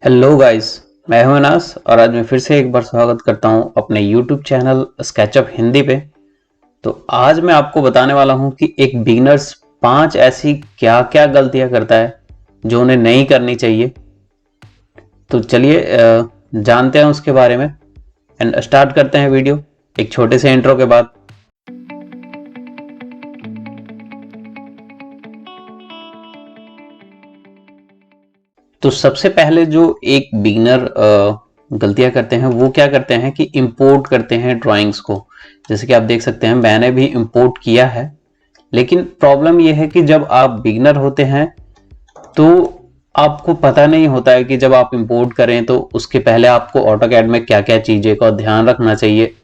Hello guys, मैं हूं अनास और आज मैं फिर से एक बार स्वागत करता हूं अपने यूट्यूब चैनल स्केचअप हिंदी पे। तो आज मैं आपको बताने वाला हूं कि एक बिगिनर्स 5 ऐसी क्या क्या गलतियां करता है जो उन्हें नहीं करनी चाहिए। तो चलिए जानते हैं उसके बारे में एंड स्टार्ट करते हैं वीडियो एक छोटे से इंट्रो के बाद। तो सबसे पहले जो एक बिगिनर गलतियां करते हैं वो क्या करते हैं कि इंपोर्ट करते हैं ड्राइंग्स को। जैसे कि आप देख सकते हैं मैंने भी इंपोर्ट किया है, लेकिन प्रॉब्लम यह है कि जब आप बिगिनर होते हैं तो आपको पता नहीं होता है कि जब आप इंपोर्ट करें तो उसके पहले आपको ऑटोकैड में क्या क्या चीज़ें का ध्यान रखना चाहिए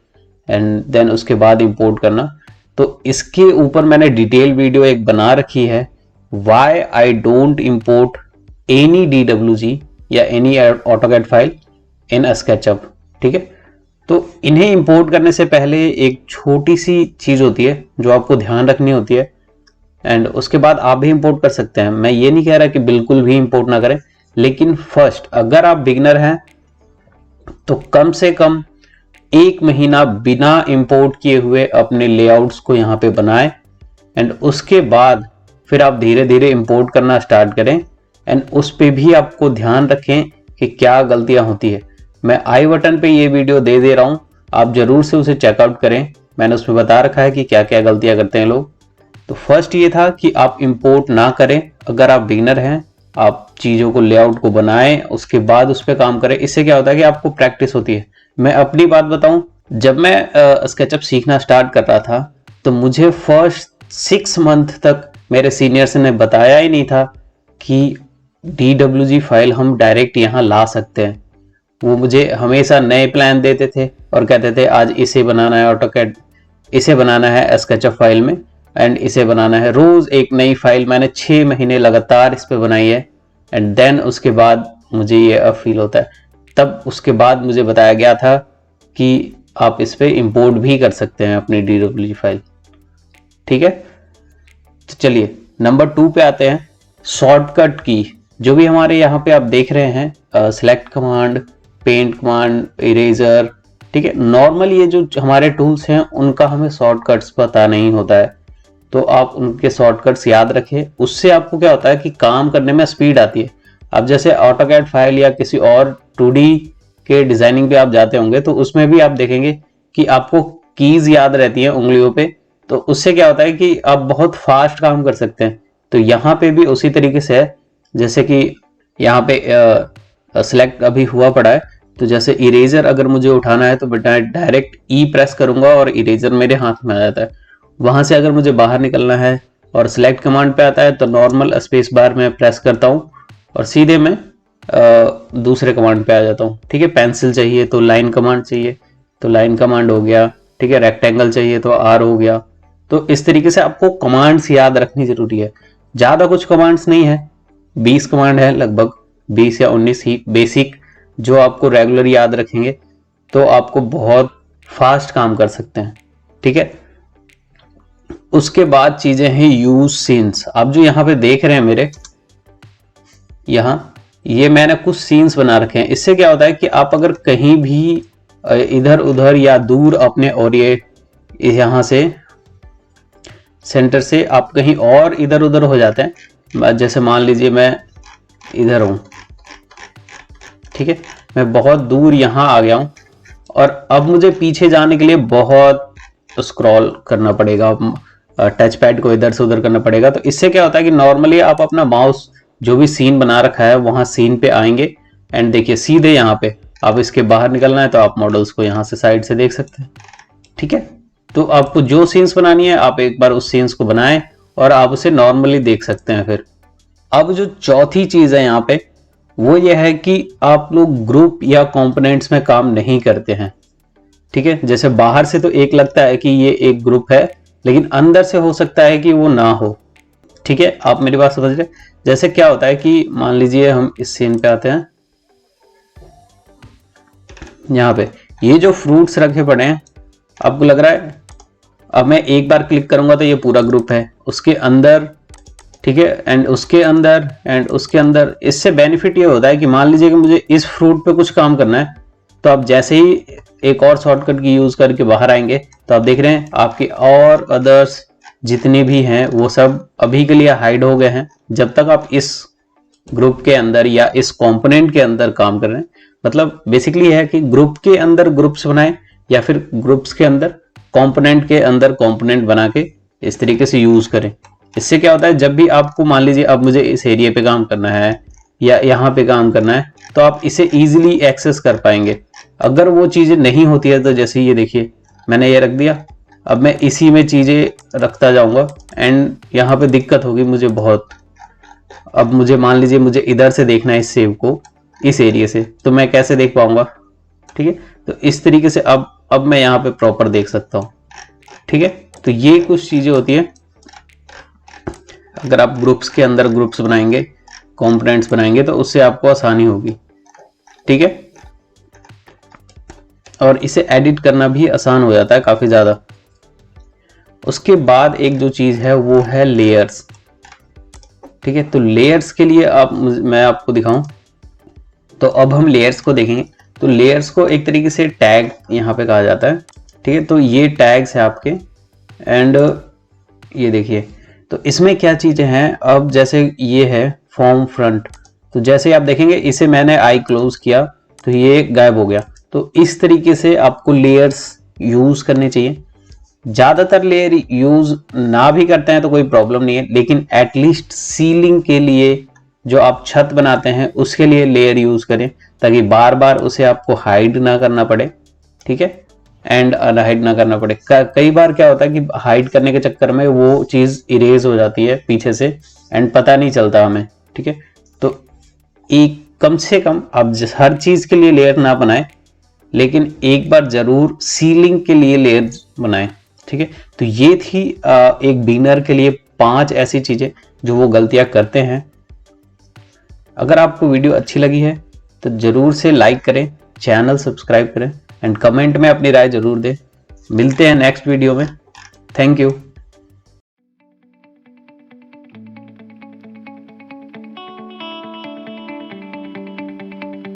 एंड देन उसके बाद इंपोर्ट करना। तो इसके ऊपर मैंने डिटेल वीडियो एक बना रखी है, why I don't import any DWG या any AutoCAD file in SketchUp. ठीक है, तो इन्हें इंपोर्ट करने से पहले एक छोटी सी चीज होती है जो आपको ध्यान रखनी होती है एंड उसके बाद आप भी इंपोर्ट कर सकते हैं। मैं ये नहीं कह रहा कि बिल्कुल भी इंपोर्ट ना करें, लेकिन फर्स्ट अगर आप बिगिनर हैं तो कम से कम 1 महीना बिना इंपोर्ट किए हुए अपने लेआउट्स को यहाँ पे बनाएं एंड उसके बाद फिर आप धीरे धीरे इंपोर्ट करना स्टार्ट करें एंड उस पे भी आपको ध्यान रखें कि क्या गलतियां होती है। मैं आई बटन पे ये वीडियो दे रहा हूं, आप जरूर से उसे चेकआउट करें। मैंने उसमें बता रखा है कि क्या क्या गलतियां करते हैं लोग। तो फर्स्ट ये था कि आप इंपोर्ट ना करें। अगर आप बिगिनर हैं, आप चीज़ों को लेआउट को बनाएं, उसके बाद उस पर काम करें। इससे क्या होता है कि आपको प्रैक्टिस होती है। मैं अपनी बात बताऊं, जब मैं स्केचअप सीखना स्टार्ट कर रहा था तो मुझे फर्स्ट 6 मंथ तक मेरे सीनियर्स ने बताया ही नहीं था कि DWG फाइल हम डायरेक्ट यहाँ ला सकते हैं। वो मुझे हमेशा नए प्लान देते थे और कहते थे आज इसे बनाना है ऑटोकैड, इसे बनाना है स्केचअप फाइल में एंड इसे बनाना है। रोज एक नई फाइल मैंने 6 महीने लगातार इस पे बनाई है एंड देन उसके बाद मुझे ये अब फील होता है। तब उसके बाद मुझे बताया गया था कि आप इस पे इंपोर्ट भी कर सकते हैं अपनी DWG फाइल। ठीक है, तो चलिए नंबर 2 पे आते हैं। शॉर्टकट की जो भी हमारे यहाँ पे आप देख रहे हैं, select command, paint command, eraser, ठीक है, नॉर्मल ये जो हमारे टूल्स हैं उनका हमें शॉर्टकट्स पता नहीं होता है, तो आप उनके शॉर्टकट्स याद रखें। उससे आपको क्या होता है कि काम करने में स्पीड आती है। अब जैसे ऑटोकैड फाइल या किसी और 2D के डिजाइनिंग पे आप जाते होंगे तो उसमें भी आप देखेंगे कि आपको कीज याद रहती हैं उंगलियों पे, तो उससे क्या होता है कि आप बहुत फास्ट काम कर सकते हैं। तो यहाँ पे भी उसी तरीके से है, जैसे कि यहाँ पे सिलेक्ट अभी हुआ पड़ा है, तो जैसे इरेजर अगर मुझे उठाना है तो मैं डायरेक्ट ई प्रेस करूंगा और इरेजर मेरे हाथ में आ जाता है। वहां से अगर मुझे बाहर निकलना है और सिलेक्ट कमांड पे आता है तो नॉर्मल स्पेस बार में प्रेस करता हूँ और सीधे मैं दूसरे कमांड पे आ जाता हूँ। ठीक है, पेंसिल चाहिए तो लाइन कमांड चाहिए तो लाइन कमांड हो गया। ठीक है, रेक्टेंगल चाहिए तो R हो गया। तो इस तरीके से आपको कमांड्स याद रखनी जरूरी है। ज्यादा कुछ कमांड्स नहीं है, 20 कमांड है, लगभग 20 या 19 ही बेसिक, जो आपको रेगुलर याद रखेंगे तो आपको बहुत फास्ट काम कर सकते हैं। ठीक है, उसके बाद चीजें हैं यूज सीन्स। आप जो यहाँ पे देख रहे हैं मेरे यहाँ, ये मैंने कुछ सीन्स बना रखे हैं। इससे क्या होता है कि आप अगर कहीं भी इधर उधर या दूर अपने, और ये यहाँ से सेंटर से आप कहीं और इधर उधर हो जाते हैं। जैसे मान लीजिए मैं इधर हूं, ठीक है, मैं बहुत दूर यहां आ गया हूं और अब मुझे पीछे जाने के लिए बहुत स्क्रॉल करना पड़ेगा, टच पैड को इधर से उधर करना पड़ेगा। तो इससे क्या होता है कि नॉर्मली आप अपना माउस जो भी सीन बना रखा है वहां सीन पे आएंगे एंड देखिए सीधे यहाँ पे आप इसके बाहर निकलना है तो आप मॉडल्स को यहाँ से साइड से देख सकते हैं। ठीक है, तो आपको जो सीन्स बनानी है आप एक बार उस सीन्स को बनाएं और आप उसे नॉर्मली देख सकते हैं। फिर अब जो चौथी चीज है यहाँ पे वो ये है कि आप लोग ग्रुप या कंपोनेंट्स में काम नहीं करते हैं। ठीक है, जैसे बाहर से तो एक लगता है कि ये एक ग्रुप है, लेकिन अंदर से हो सकता है कि वो ना हो। ठीक है, आप मेरी बात समझ रहे। जैसे क्या होता है कि मान लीजिए हम इस सीन पे आते हैं, यहाँ पे ये जो फ्रूट्स रखे पड़े हैं आपको लग रहा है, अब मैं एक बार क्लिक करूंगा तो ये पूरा ग्रुप है, उसके अंदर ठीक है। एंड उसके अंदर इससे बेनिफिट ये होता है कि मान लीजिए कि मुझे इस फ्रूट पे कुछ काम करना है, तो आप जैसे ही एक और शॉर्टकट की यूज करके बाहर आएंगे तो आप देख रहे हैं आपकी और अदर्स जितने भी हैं वो सब अभी के लिए हाइड हो गए हैं। जब तक आप इस ग्रुप के अंदर या इस कंपोनेंट के अंदर काम कर रहे हैं, मतलब बेसिकली है कि ग्रुप के अंदर ग्रुप्स बनाएं या फिर ग्रुप्स के अंदर कंपोनेंट के अंदर कंपोनेंट बना के इस तरीके से यूज करें। इससे क्या होता है, जब भी आपको मान लीजिए अब मुझे इस एरिया पे काम करना है या यहाँ पे काम करना है, तो आप इसे इजीली एक्सेस कर पाएंगे। अगर वो चीजें नहीं होती है तो जैसे ये देखिए मैंने ये रख दिया, अब मैं इसी में चीजें रखता जाऊंगा एंड यहाँ पे दिक्कत होगी मुझे बहुत। अब मुझे मान लीजिए मुझे इधर से देखना है इस सेव को इस एरिया से, तो मैं कैसे देख पाऊंगा? ठीक है, तो इस तरीके से अब मैं यहाँ पे प्रॉपर देख सकता हूँ। ठीक है, तो ये कुछ चीजें होती है। अगर आप ग्रुप्स के अंदर ग्रुप्स बनाएंगे, कंपोनेंट्स बनाएंगे, तो उससे आपको आसानी होगी। ठीक है, और इसे एडिट करना भी आसान हो जाता है काफी ज्यादा। उसके बाद एक जो चीज है वो है लेयर्स। ठीक है, तो लेयर्स के लिए मैं आपको दिखाऊं, तो अब हम लेयर्स को देखेंगे। तो लेयर्स को एक तरीके से टैग यहाँ पे कहा जाता है। ठीक है, तो ये टैग्स है आपके एंड ये देखिए, तो इसमें क्या चीजें हैं। अब जैसे ये है फॉर्म फ्रंट, तो जैसे आप देखेंगे इसे मैंने आई क्लोज किया तो ये गायब हो गया। तो इस तरीके से आपको लेयर्स यूज करने चाहिए। ज्यादातर लेयर यूज ना भी करते हैं तो कोई प्रॉब्लम नहीं है, लेकिन एटलीस्ट सीलिंग के लिए जो आप छत बनाते हैं उसके लिए लेयर यूज करें, ताकि बार बार उसे आपको हाइड ना करना पड़े। ठीक है, एंड अनहाइड ना करना पड़े। कई बार क्या होता है कि हाइड करने के चक्कर में वो चीज इरेज हो जाती है पीछे से एंड पता नहीं चलता हमें। ठीक है, तो एक कम से कम आप हर चीज के लिए लेयर ना बनाएं, लेकिन एक बार जरूर सीलिंग के लिए लेयर बनाएं। ठीक है, तो ये थी एक बिगिनर के लिए 5 ऐसी चीजें जो वो गलतियां करते हैं। अगर आपको वीडियो अच्छी लगी है तो जरूर से लाइक करें, चैनल सब्सक्राइब करें एंड कमेंट में अपनी राय जरूर दें। मिलते हैं नेक्स्ट वीडियो में। Thank you.